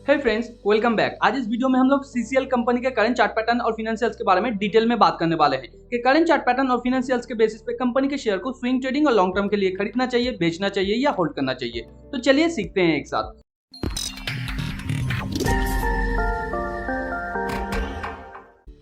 हे friends, welcome back. आज इस video में हम लोग सीसीएल कंपनी के करंट चार्ट पैटर्न और फाइनेंशियल्स के बारे में डिटेल में बात करने वाले हैं कि करंट चार्ट पैटर्न और फाइनेंशियल्स के बेसिस पे कंपनी के शेयर को स्विंग ट्रेडिंग और लॉन्ग टर्म के लिए खरीदना चाहिए, बेचना चाहिए या होल्ड करना चाहिए। तो चलिए सीखते हैं एक साथ।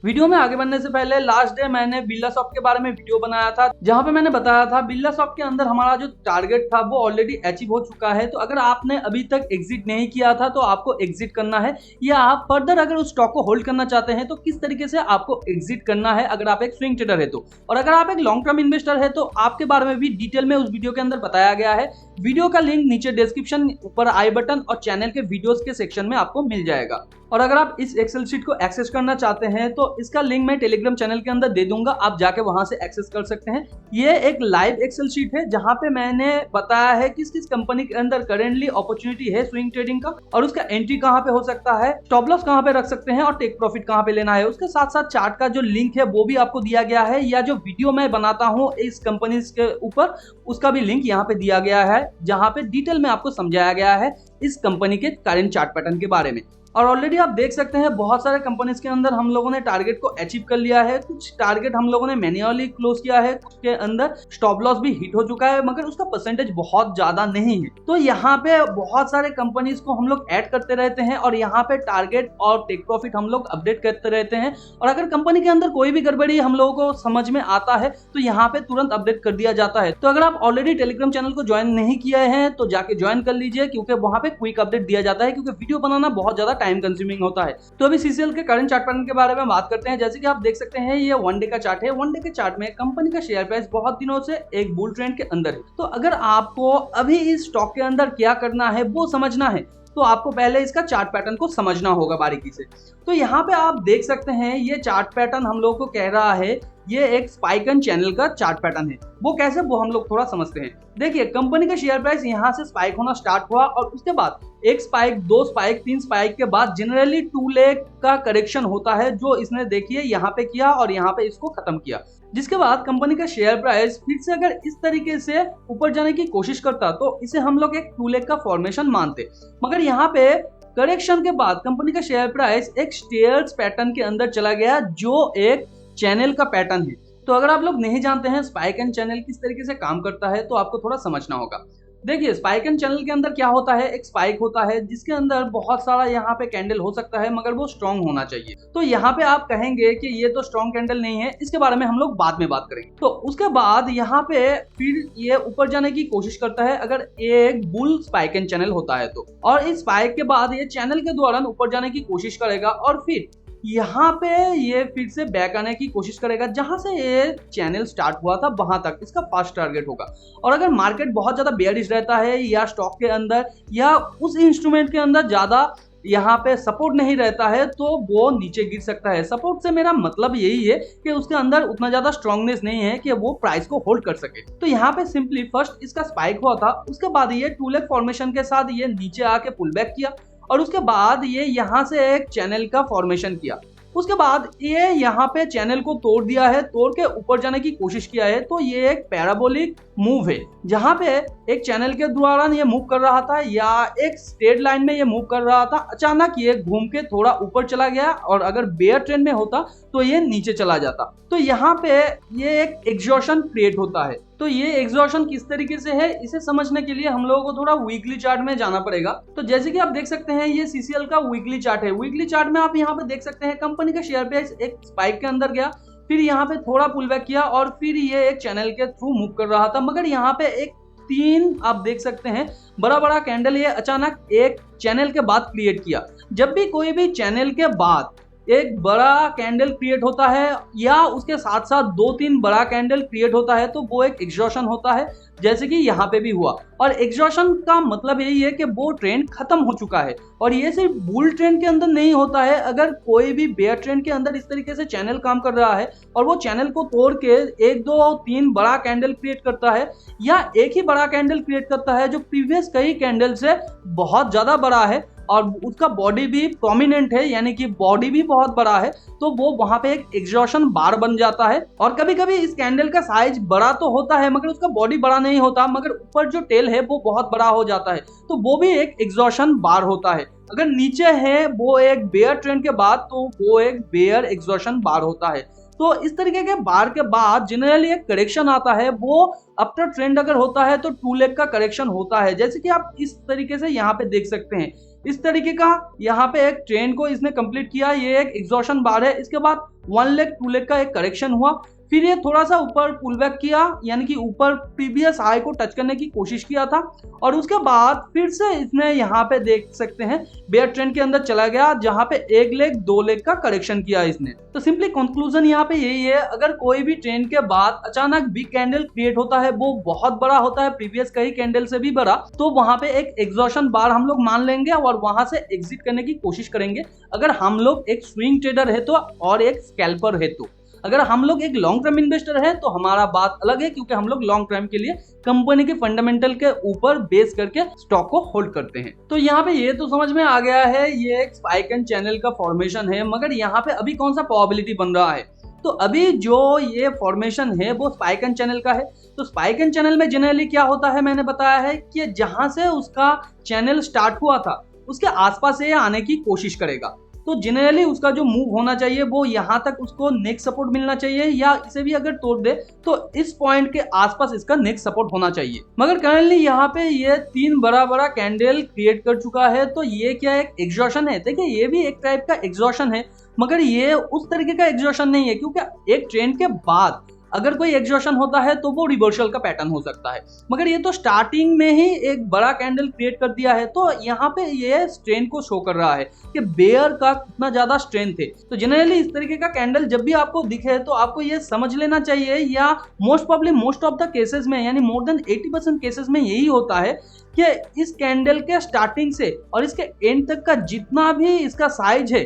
वीडियो में आगे बढ़ने से पहले लास्ट डे मैंने बिरलासॉफ्ट के बारे में वीडियो बनाया था, जहां पे मैंने बताया था बिरलासॉफ्ट के अंदर हमारा जो टारगेट था वो ऑलरेडी अचीव हो चुका है। तो अगर आपने अभी तक एग्जिट नहीं किया था तो आपको एग्जिट करना है, या आप फर्दर अगर उस स्टॉक को होल्ड करना चाहते हैं तो किस तरीके से आपको एग्जिट करना है अगर आप एक स्विंग ट्रेडर है तो। और अगर आप एक लॉन्ग टर्म इन्वेस्टर है तो आपके बारे में भी डिटेल में उस वीडियो के अंदर बताया गया है। वीडियो का लिंक नीचे डिस्क्रिप्शन, ऊपर आई बटन और चैनल के वीडियोस के सेक्शन में आपको मिल जाएगा। और अगर आप इस एक्सेल शीट को एक्सेस करना चाहते हैं तो इसका लिंक मैं टेलीग्राम चैनल के अंदर दे दूंगा, आप जाके वहां से एक्सेस कर सकते हैं। ये एक लाइव एक्सेल शीट है जहां पे मैंने बताया है किस किस कंपनी के अंदर करेंटली अपॉर्चुनिटी है स्विंग ट्रेडिंग का, और उसका एंट्री कहां पे हो सकता है, स्टॉप लॉस कहां पे रख सकते हैं और टेक प्रॉफिट कहां पे लेना है। उसके साथ साथ चार्ट का जो लिंक है वो भी आपको दिया गया है, या जो वीडियो मैं बनाता हूं इस कंपनी के ऊपर उसका भी लिंक यहाँ पे दिया गया है, जहां पे डिटेल में आपको समझाया गया है इस कंपनी के करंट चार्ट पैटर्न के बारे में। और ऑलरेडी आप देख सकते हैं बहुत सारे कंपनीज के अंदर हम लोगों ने टारगेट को अचीव कर लिया है। कुछ टारगेट हम लोगों ने मैन्युअली क्लोज किया है, कुछ के अंदर स्टॉप लॉस भी हिट हो चुका है, मगर उसका परसेंटेज बहुत ज्यादा नहीं है। तो यहाँ पे बहुत सारे कंपनीज को हम लोग ऐड करते रहते हैं और यहाँ पे टारगेट और टेक प्रॉफिट हम लोग अपडेट करते रहते हैं। और अगर कंपनी के अंदर कोई भी गड़बड़ी हम लोगों को समझ में आता है तो यहाँ पे तुरंत अपडेट कर दिया जाता है। तो अगर आप ऑलरेडी टेलीग्राम चैनल को ज्वाइन नहीं किए हैं तो जाके ज्वाइन कर लीजिए, क्योंकि वहां पे क्विक अपडेट दिया जाता है, क्योंकि वीडियो बनाना बहुत ज्यादा टाइम कंज्यूमिंग होता है। तो अभी सीसीएल के करंट चार्ट पैटर्न के बारे में बात करते हैं। जैसे कि आप देख सकते हैं ये वन डे का चार्ट है। वन डे के चार्ट में कंपनी का शेयर प्राइस बहुत दिनों से एक बुल ट्रेंड के अंदर है। तो अगर आपको अभी इस स्टॉक के अंदर क्या करना है वो समझना है तो आपको पहले इसका चार्ट पैटर्न को समझना होगा बारीकी से। तो यहाँ पे आप देख सकते हैं ये चार्ट पैटर्न हम लोग को कह रहा है ये एक स्पाइक एंड चैनल का चार्ट पैटर्न है। वो कैसे, वो हम लोग थोड़ा समझते हैं। देखिए कंपनी का शेयर प्राइस यहाँ से स्पाइक होना स्टार्ट हुआ और उसके बाद एक स्पाइक, दो स्पाइक, तीन स्पाइक के बाद जनरली 2 लेग का करेक्शन होता है, जो इसने देखिए यहाँ पे किया और यहाँ पे इसको खत्म किया। जिसके बाद कंपनी का शेयर प्राइस फिर से अगर इस तरीके से ऊपर जाने की कोशिश करता तो इसे हम लोग एक 2 लेग का फॉर्मेशन मानते। मगर यहाँ पे करेक्शन के बाद कंपनी का शेयर प्राइस एक स्टेयर्स पैटर्न के अंदर चला गया, जो एक चैनल का पैटर्न है। तो अगर आप लोग नहीं जानते हैं स्पाइक एंड चैनल किस तरीके से काम करता है तो आपको थोड़ा समझना होगा। देखिए स्पाइक एंड चैनल के अंदर क्या होता है, एक स्पाइक होता है जिसके अंदर बहुत सारा यहाँ पे कैंडल हो सकता है, मगर वो स्ट्रॉन्ग होना चाहिए। तो यहाँ पे आप कहेंगे कि ये तो स्ट्रॉन्ग कैंडल नहीं है, इसके बारे में हम लोग बाद में बात करेंगे। तो उसके बाद यहाँ पे फिर ये ऊपर जाने की कोशिश करता है अगर एक बुल स्पाइक एंड चैनल होता है तो, और इस स्पाइक के बाद ये चैनल के दौरान ऊपर जाने की कोशिश करेगा और फिर यहाँ पे ये फिर से बैक आने की कोशिश करेगा जहां से ये चैनल स्टार्ट हुआ था वहां तक इसका फर्स्ट टारगेट होगा। और अगर मार्केट बहुत ज्यादा बेयरिश रहता है या स्टॉक के अंदर या उस इंस्ट्रूमेंट के अंदर ज्यादा यहाँ पे सपोर्ट नहीं रहता है तो वो नीचे गिर सकता है। सपोर्ट से मेरा मतलब यही है कि उसके अंदर उतना ज्यादा स्ट्रांगनेस नहीं है कि वो प्राइस को होल्ड कर सके। तो यहाँ पे सिंपली फर्स्ट इसका स्पाइक हुआ था, उसके बाद ये 2 लेग फॉर्मेशन के साथ ये नीचे आके पुल बैक किया और उसके बाद ये यहाँ से एक चैनल का फॉर्मेशन किया। उसके बाद ये यहाँ पे चैनल को तोड़ दिया है, तोड़ के ऊपर जाने की कोशिश किया है। तो ये एक पैराबोलिक मूव है जहां पे एक चैनल के दौरान ये मूव कर रहा था या एक स्ट्रेट लाइन में ये मूव कर रहा था, अचानक ये घूम के थोड़ा ऊपर चला गया और अगर बेयर ट्रेंड में होता तो ये नीचे चला जाता। तो यहाँ पे ये एक एग्जॉशन क्रिएट होता है। तो ये एग्जॉशन किस तरीके से है इसे समझने के लिए हम लोगों को थोड़ा वीकली चार्ट में जाना पड़ेगा। तो जैसे कि आप देख सकते हैं ये सीसीएल का वीकली चार्ट है। वीकली चार्ट में आप यहाँ पे देख सकते हैं कंपनी का शेयर प्राइस एक स्पाइक के अंदर गया, फिर यहाँ पे थोड़ा पुल बैक किया और फिर ये एक चैनल के थ्रू मूव कर रहा था। मगर यहाँ पे एक 3 आप देख सकते हैं बड़ा बड़ा कैंडल ये अचानक एक चैनल के बाद क्रिएट किया। जब भी कोई भी चैनल के बाद एक बड़ा कैंडल क्रिएट होता है या उसके साथ साथ 2-3 बड़ा कैंडल क्रिएट होता है तो वो एक एग्जॉशन होता है, जैसे कि यहाँ पे भी हुआ। और एग्जॉशन का मतलब यही है कि वो ट्रेंड खत्म हो चुका है। और ये सिर्फ बुल ट्रेंड के अंदर नहीं होता है, अगर कोई भी बेयर ट्रेंड के अंदर इस तरीके से चैनल काम कर रहा है और वो चैनल को तोड़ के 1, 2, 3 बड़ा कैंडल क्रिएट करता है या एक ही बड़ा कैंडल क्रिएट करता है जो प्रीवियस कई कैंडल से बहुत ज्यादा बड़ा है और उसका बॉडी भी प्रोमिनेंट है, यानी कि बॉडी भी बहुत बड़ा है, तो वो वहां पे एक एग्जॉशन बार बन जाता है। और कभी कभी इस कैंडल का साइज बड़ा तो होता है मगर उसका बॉडी बड़ा नहीं होता, मगर ऊपर जो टेल है वो बहुत बड़ा हो जाता है, तो वो भी एक एग्जॉशन बार होता है। अगर नीचे है वो एक बेयर ट्रेंड के बाद, तो वो एक बेयर एग्जॉशन बार होता है। तो इस तरीके के बार के बाद जनरली एक करेक्शन आता है, वो आफ्टर ट्रेंड अगर होता है तो 2 लेग का करेक्शन होता है, जैसे कि आप इस तरीके से यहाँ पे देख सकते हैं। इस तरीके का यहाँ पे एक ट्रेंड को इसने कंप्लीट किया, ये एक एग्जॉशन बार है। इसके बाद 1 लेग 2 लेग का एक करेक्शन हुआ, फिर ये थोड़ा सा ऊपर पुल बैक किया, यानी कि ऊपर प्रीवियस हाई को टच करने की कोशिश किया था, और उसके बाद फिर से इसने यहाँ पे देख सकते हैं बेयर ट्रेंड के अंदर चला गया, जहां पे 1 लेग 2 लेग का करेक्शन किया इसने। तो सिंपली कंक्लूजन यहाँ पे यही है, अगर कोई भी ट्रेंड के बाद अचानक बिग कैंडल क्रिएट होता है, वो बहुत बड़ा होता है, प्रीवियस कई कैंडल से भी बड़ा, तो वहां पे एक एग्जॉशन बार हम लोग मान लेंगे और वहां से एग्जिट करने की कोशिश करेंगे, अगर हम लोग एक स्विंग ट्रेडर है तो, और एक स्कैल्पर है तो। अगर हम लोग एक लॉन्ग टर्म इन्वेस्टर है तो हमारा बात अलग है, क्योंकि हम लोग लॉन्ग टर्म के लिए कंपनी के फंडामेंटल के ऊपर बेस करके स्टॉक को होल्ड करते हैं। तो यहाँ पे ये तो समझ में आ गया है, ये एक स्पाइक एंड चैनल का फॉर्मेशन है, मगर यहाँ पे अभी कौन सा प्रोबेबिलिटी बन रहा है? तो अभी जो ये फॉर्मेशन है वो स्पाइक एंड चैनल का है। तो स्पाइक एंड चैनल में जनरली क्या होता है, मैंने बताया है कि जहां से उसका चैनल स्टार्ट हुआ था उसके आसपास से आने की कोशिश करेगा। तो जनरली उसका जो मूव होना चाहिए वो यहाँ तक उसको नेक्स्ट सपोर्ट मिलना चाहिए, या इसे भी अगर तोड़ दे तो इस पॉइंट के आसपास इसका नेक्स्ट सपोर्ट होना चाहिए। मगर करंटली यहाँ पे ये 3 बड़ा बड़ा कैंडल क्रिएट कर चुका है, तो ये क्या एक एग्जॉशन है? देखिए ये भी एक टाइप का एग्जॉशन है, मगर ये उस तरीके का एग्जॉशन नहीं है, क्योंकि एक ट्रेंड के बाद अगर कोई एग्जॉशन होता है तो वो रिवर्सल का पैटर्न हो सकता है, मगर ये तो स्टार्टिंग में ही एक बड़ा कैंडल क्रिएट कर दिया है। तो यहाँ पे ये स्ट्रेंथ को शो कर रहा है कि बेयर का कितना ज्यादा स्ट्रेंथ है। तो जनरली इस तरीके का कैंडल जब भी आपको दिखे तो आपको ये समझ लेना चाहिए, या most probably most of the cases में, यानी मोर देन 80% केसेस में यही होता है कि इस कैंडल के स्टार्टिंग से और इसके एंड तक का जितना भी इसका साइज है,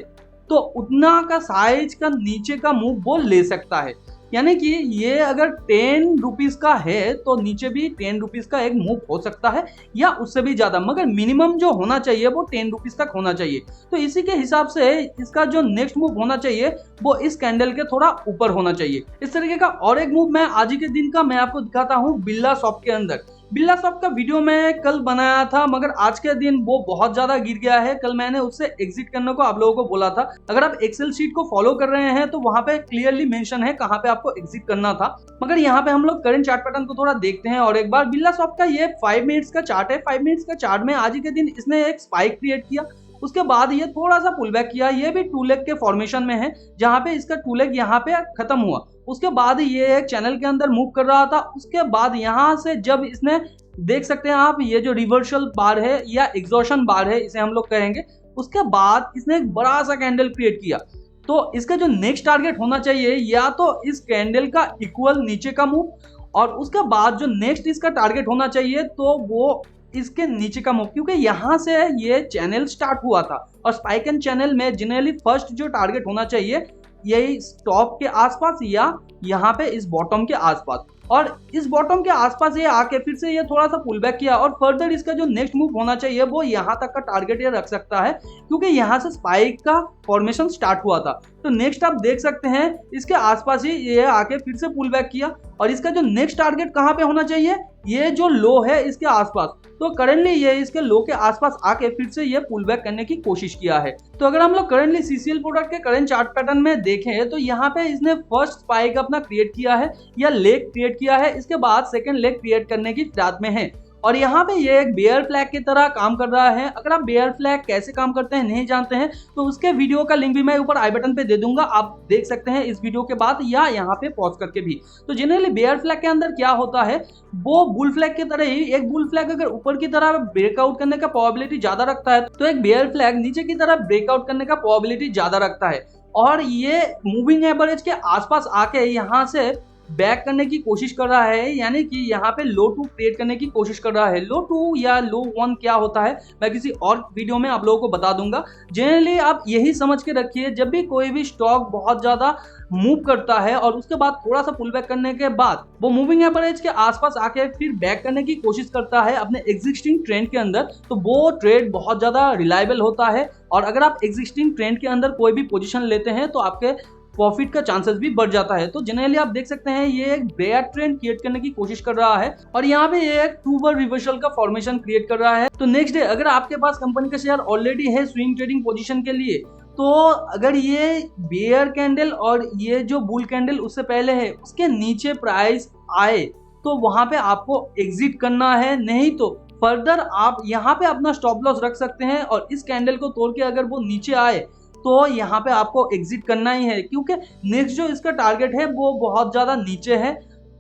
तो उतना का साइज का नीचे का मूव वो ले सकता है। यानी कि ये अगर 10 रुपीज का है तो नीचे भी 10 रुपीज का एक मूव हो सकता है, या उससे भी ज्यादा, मगर मिनिमम जो होना चाहिए वो 10 रुपीज तक होना चाहिए। तो इसी के हिसाब से इसका जो नेक्स्ट मूव होना चाहिए वो इस कैंडल के थोड़ा ऊपर होना चाहिए। इस तरीके का और एक मूव मैं आज ही के दिन का मैं आपको दिखाता हूँ बिरला सॉफ्ट के अंदर। बिरला सॉफ्ट का वीडियो मैं कल बनाया था, मगर आज के दिन वो बहुत ज्यादा गिर गया है। कल मैंने उससे एग्जिट करने को आप लोगों को बोला था। अगर आप एक्सेल शीट को फॉलो कर रहे हैं तो वहां पे क्लियरली मेंशन है कहां पे आपको एग्जिट करना था। मगर यहाँ पे हम लोग करंट चार्ट पैटर्न को थोड़ा देखते हैं और एक बार। बिरला सॉफ्ट का ये 5 मिनट्स का चार्ट है। 5 मिनट्स का चार्ट में आज ही के दिन इसने एक स्पाइक क्रिएट किया, उसके बाद ये थोड़ा सा पुल बैक किया। ये भी 2 लेग के फॉर्मेशन में है, जहां पे इसका 2 लेग यहाँ पे खत्म हुआ। उसके बाद ये एक चैनल के अंदर मूव कर रहा था। उसके बाद यहाँ से जब इसने, देख सकते हैं आप, ये जो रिवर्सल बार है या एग्जॉशन बार है इसे हम लोग कहेंगे, उसके बाद इसने एक बड़ा सा कैंडल क्रिएट किया। तो इसका जो नेक्स्ट टारगेट होना चाहिए या तो इस कैंडल का इक्वल नीचे का मूव, और उसके बाद जो नेक्स्ट इसका टारगेट होना चाहिए तो वो इसके नीचे का मूव, क्योंकि यहाँ से ये चैनल स्टार्ट हुआ था। और स्पाइक एंड चैनल में जनरली फर्स्ट जो टारगेट होना चाहिए यही टॉप के आसपास या यहाँ पे इस बॉटम के आसपास, और इस बॉटम के आसपास ये आके फिर से ये थोड़ा सा पुल बैक किया। और फर्दर इसका जो नेक्स्ट मूव होना चाहिए वो यहाँ तक का टारगेट ये रख सकता है, क्योंकि यहाँ से स्पाइक का फॉर्मेशन स्टार्ट हुआ था। तो नेक्स्ट आप देख सकते हैं इसके आसपास ही ये आके फिर से पुल बैक किया। और इसका जो नेक्स्ट टारगेट कहाँ पे होना चाहिए, ये जो लो है इसके आसपास। तो करंटली ये इसके लो के आसपास आके फिर से ये पुल बैक करने की कोशिश किया है। तो अगर हम लोग करंटली सीसीएल प्रोडक्ट के करंट चार्ट पैटर्न में देखें तो यहाँ पे इसने फर्स्ट स्पाइक अपना क्रिएट किया है या लेग क्रिएट किया है, इसके बाद सेकंड लेग क्रिएट करने की फिराद में है। और यहाँ पे ये एक बेयर फ्लैग की तरह काम कर रहा है। अगर आप बेयर फ्लैग कैसे काम करते हैं नहीं जानते हैं तो उसके वीडियो का लिंक भी मैं ऊपर आई बटन पे दे दूंगा, आप देख सकते हैं इस वीडियो के बाद या यहाँ पे पॉज करके भी। तो जनरली बेयर फ्लैग के अंदर क्या होता है, वो बुल फ्लैग की तरह ही, एक बुल फ्लैग अगर ऊपर की तरह ब्रेकआउट करने का प्रोबेबिलिटी ज्यादा रखता है तो एक बेयर फ्लैग नीचे की तरफ ब्रेकआउट करने का प्रोबेबिलिटी ज्यादा रखता है। और ये मूविंग एवरेज के आसपास आके यहाँ से बैक करने की कोशिश कर रहा है, यानी कि यहाँ पे लो टू क्रिएट करने की कोशिश कर रहा है। लो टू या लो वन क्या होता है मैं किसी और वीडियो में आप लोगों को बता दूंगा। जनरली आप यही समझ के रखिए, जब भी कोई भी स्टॉक बहुत ज्यादा मूव करता है और उसके बाद थोड़ा सा पुल बैक करने के बाद वो मूविंग एवरेज के आसपास आके फिर बैक करने की कोशिश करता है अपने एग्जिस्टिंग ट्रेंड के अंदर, तो वो ट्रेड बहुत ज्यादा रिलायबल होता है। और अगर आप एग्जिस्टिंग ट्रेंड के अंदर कोई भी पोजीशन लेते हैं तो आपके प्रॉफिट का चांसेस भी बढ़ जाता है। तो जनरली आप देख सकते हैं ये एक बेयर ट्रेंड क्रिएट करने की कोशिश कर रहा है और यहाँ पे ये एक 2 बार रिवर्सल का फॉर्मेशन क्रिएट कर रहा है। तो नेक्स्ट डे अगर आपके पास कंपनी का शेयर ऑलरेडी है स्विंग ट्रेडिंग पोजीशन के लिए, तो अगर ये बेयर कैंडल और ये जो बुल कैंडल उससे पहले है उसके नीचे प्राइस आए तो वहां पे आपको एग्जिट करना है, नहीं तो फर्दर आप यहाँ पे अपना स्टॉप लॉस रख सकते हैं। और इस कैंडल को तोड़ के अगर वो नीचे आए तो यहाँ पे आपको एग्जिट करना ही है, क्योंकि नेक्स्ट जो इसका टारगेट है वो बहुत ज्यादा नीचे है,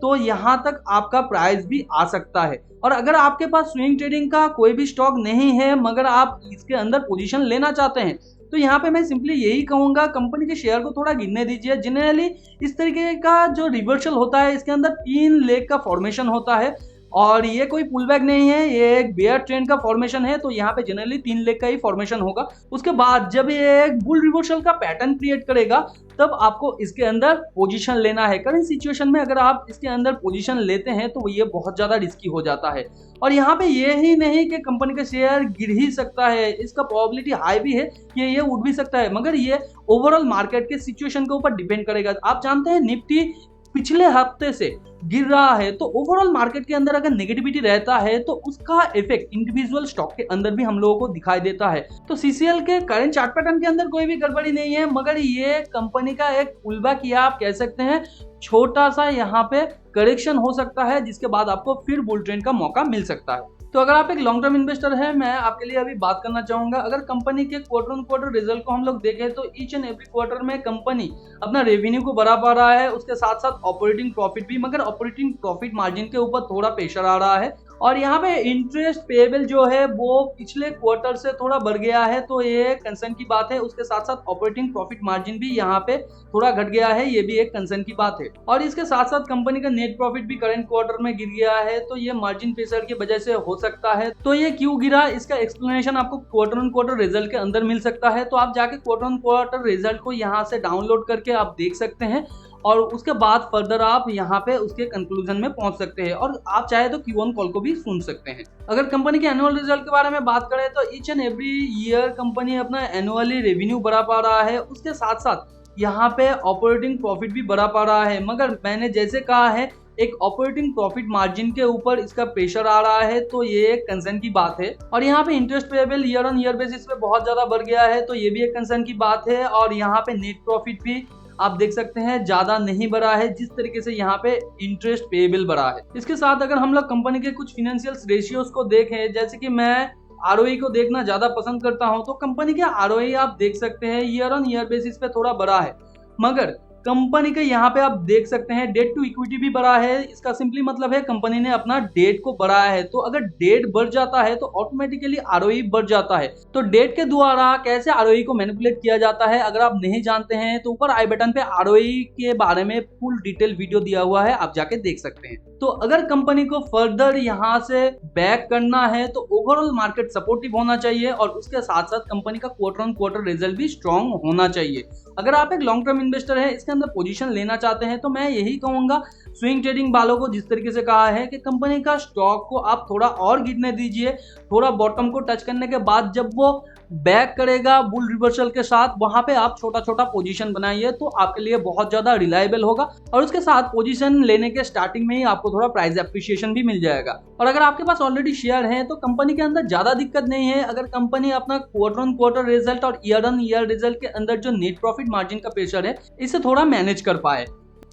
तो यहाँ तक आपका प्राइस भी आ सकता है। और अगर आपके पास स्विंग ट्रेडिंग का कोई भी स्टॉक नहीं है मगर आप इसके अंदर पोजीशन लेना चाहते हैं, तो यहाँ पे मैं सिंपली यही कहूंगा कंपनी के शेयर को थोड़ा गिरने दीजिए। जनरली इस तरीके का जो रिवर्सल होता है इसके अंदर 3 लेग का फॉर्मेशन होता है और ये कोई पुल बैक नहीं है, ये एक बेयर ट्रेंड का फॉर्मेशन है। तो यहाँ पे जनरली 3 लेग का ही फॉर्मेशन होगा। उसके बाद जब ये एक बुल रिवर्सल का पैटर्न क्रिएट करेगा तब आपको इसके अंदर पोजीशन लेना है। करंट सिचुएशन में अगर आप इसके अंदर पोजीशन लेते हैं तो ये बहुत ज्यादा रिस्की हो जाता है। और यहाँ पे ये ही नहीं कि कंपनी का शेयर गिर ही सकता है, इसका प्रोबेबिलिटी हाई भी है कि ये उठ भी सकता है, मगर ये ओवरऑल मार्केट के सिचुएशन के ऊपर डिपेंड करेगा। आप जानते हैं निफ्टी पिछले हफ्ते से गिर रहा है, तो ओवरऑल मार्केट के अंदर अगर नेगेटिविटी रहता है तो उसका इफेक्ट इंडिविजुअल स्टॉक के अंदर भी हम लोगों को दिखाई देता है। तो सीसीएल के करंट चार्ट पैटर्न के अंदर कोई भी गड़बड़ी नहीं है, मगर ये कंपनी का एक पुलबैक या आप कह सकते हैं छोटा सा यहाँ पे करेक्शन हो सकता है, जिसके बाद आपको फिर बुल ट्रेंड का मौका मिल सकता है। तो अगर आप एक लॉन्ग टर्म इन्वेस्टर हैं, मैं आपके लिए अभी बात करना चाहूंगा। अगर कंपनी के क्वार्टर ऑन क्वार्टर रिजल्ट को हम लोग देखें तो ईच एंड एवरी क्वार्टर में कंपनी अपना रेवेन्यू को बढ़ा पा रहा है, उसके साथ साथ ऑपरेटिंग प्रॉफिट भी, मगर ऑपरेटिंग प्रॉफिट मार्जिन के ऊपर थोड़ा प्रेशर आ रहा है। और यहाँ पे इंटरेस्ट पेएबल जो है वो पिछले क्वार्टर से थोड़ा बढ़ गया है, तो ये कंसर्न की बात है। उसके साथ साथ ऑपरेटिंग प्रॉफिट मार्जिन भी यहाँ पे थोड़ा घट गया है, ये भी एक कंसर्न की बात है। और इसके साथ साथ कंपनी का नेट प्रॉफिट भी करंट क्वार्टर में गिर गया है, तो ये मार्जिन प्रेशर की वजह से हो सकता है। तो ये क्यों गिरा, इसका एक्सप्लेनेशन आपको क्वार्टर ऑन क्वार्टर रिजल्ट के अंदर मिल सकता है। तो आप जाके क्वार्टर ऑन क्वार्टर रिजल्ट को यहाँ से डाउनलोड करके आप देख सकते हैं और उसके बाद फर्दर आप यहाँ पे उसके कंक्लूजन में पहुंच सकते हैं और आप चाहे तो Q1 कॉल को भी सुन सकते हैं। अगर कंपनी के एनुअल रिजल्ट के बारे में बात करें तो each and every year company अपना एनुअली रेवेन्यू बढ़ा पा रहा है, उसके साथ साथ यहाँ पे ऑपरेटिंग प्रॉफिट भी बढ़ा पा रहा है। मगर मैंने जैसे कहा है एक ऑपरेटिंग प्रॉफिट मार्जिन के ऊपर इसका प्रेशर आ रहा है, तो ये एक कंसर्न की बात है। और यहाँ पे interest payable year on year basis पे बहुत ज्यादा बढ़ गया है, तो ये भी एक कंसर्न की बात है। और यहाँ पे नेट प्रॉफिट भी आप देख सकते हैं ज्यादा नहीं बढ़ा है जिस तरीके से यहाँ पे इंटरेस्ट पेएबल बढ़ा है। इसके साथ अगर हम लोग कंपनी के कुछ फाइनेंशियल रेशियोज को देखें, जैसे कि मैं आरओई को देखना ज्यादा पसंद करता हूं, तो कंपनी के आरओई आप देख सकते हैं ईयर ऑन ईयर बेसिस पे थोड़ा बढ़ा है, मगर कंपनी के यहाँ पे आप देख सकते हैं डेट टू इक्विटी भी बढ़ा है। इसका सिंपली मतलब है कंपनी ने अपना डेट को बढ़ाया है। तो अगर डेट बढ़ जाता है तो ऑटोमेटिकली आरओई बढ़ जाता है। तो डेट के द्वारा कैसे आरओई को मैनिपुलेट किया जाता है अगर आप नहीं जानते हैं तो ऊपर आई बटन पे आरओई के बारे में फुल डिटेल वीडियो दिया हुआ है, आप जाके देख सकते हैं। तो अगर कंपनी को फर्दर यहाँ से बैक करना है तो ओवरऑल मार्केट सपोर्टिव होना चाहिए और उसके साथ साथ कंपनी का क्वार्टर ऑन क्वार्टर रिजल्ट भी स्ट्रॉन्ग होना चाहिए। अगर आप एक लॉन्ग टर्म इन्वेस्टर है, इसके अंदर पोजीशन लेना चाहते हैं, तो मैं यही कहूंगा स्विंग ट्रेडिंग वालों को जिस तरीके से कहा है कि कंपनी का स्टॉक को आप थोड़ा और गिरने दीजिए, थोड़ा बॉटम को टच करने के बाद जब वो बैक करेगा बुल रिवर्सल के साथ, वहां पे आप छोटा छोटा पोजीशन बनाइए, तो आपके लिए बहुत ज्यादा रिलायबल होगा। और उसके साथ पोजीशन लेने के स्टार्टिंग में ही आपको थोड़ा प्राइस एप्रिसिएशन भी मिल जाएगा। और अगर आपके पास ऑलरेडी शेयर है तो कंपनी के अंदर ज्यादा दिक्कत नहीं है। अगर कंपनी अपना क्वार्टर ऑन क्वार्टर रिजल्ट और ईयर ऑन ईयर रिजल्ट के अंदर जो नेट प्रॉफिट मार्जिन का प्रेशर है इसे थोड़ा मैनेज कर पाए,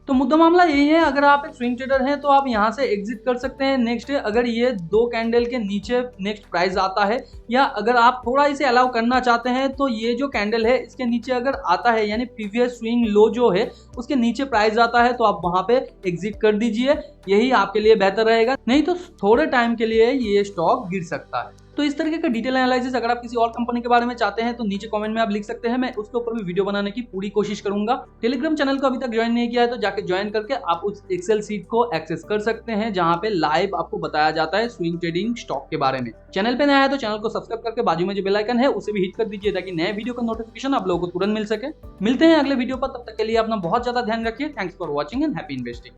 तो मुद्दा मामला यही है। अगर आप एक स्विंग ट्रेडर हैं तो आप यहां से एग्जिट कर सकते हैं नेक्स्ट डे, अगर ये 2 कैंडल के नीचे नेक्स्ट प्राइस आता है, या अगर आप थोड़ा इसे अलाउ करना चाहते हैं तो ये जो कैंडल है इसके नीचे अगर आता है, यानी प्रीवियस स्विंग लो जो है उसके नीचे प्राइस आता है, तो आप वहां पे एग्जिट कर दीजिए, यही आपके लिए बेहतर रहेगा। नहीं तो थोड़े टाइम के लिए ये स्टॉक गिर सकता है। तो इस तरीके का डिटेल एनालिसिस अगर आप किसी और कंपनी के बारे में चाहते हैं तो नीचे कमेंट में आप लिख सकते हैं, मैं उसके ऊपर भी वीडियो बनाने की पूरी कोशिश करूंगा। टेलीग्राम चैनल को अभी तक ज्वाइन नहीं किया है तो जाके ज्वाइन करके आप उस एक्सेल सीट को एक्सेस कर सकते हैं जहां पे लाइव आपको बताया जाता है स्विंग ट्रेडिंग स्टॉक के बारे में। चैनल पे नया है तो चैनल को सब्सक्राइब करके बाजू में जो बेल आइकन है उसे भी हिट कर दीजिए ताकि नए वीडियो का नोटिफिकेशन आप लोगों को तुरंत मिल सके। मिलते हैं अगले वीडियो पर, तब तक के लिए अपना बहुत ज्यादा ध्यान रखिए। Thanks for watching and happy investing.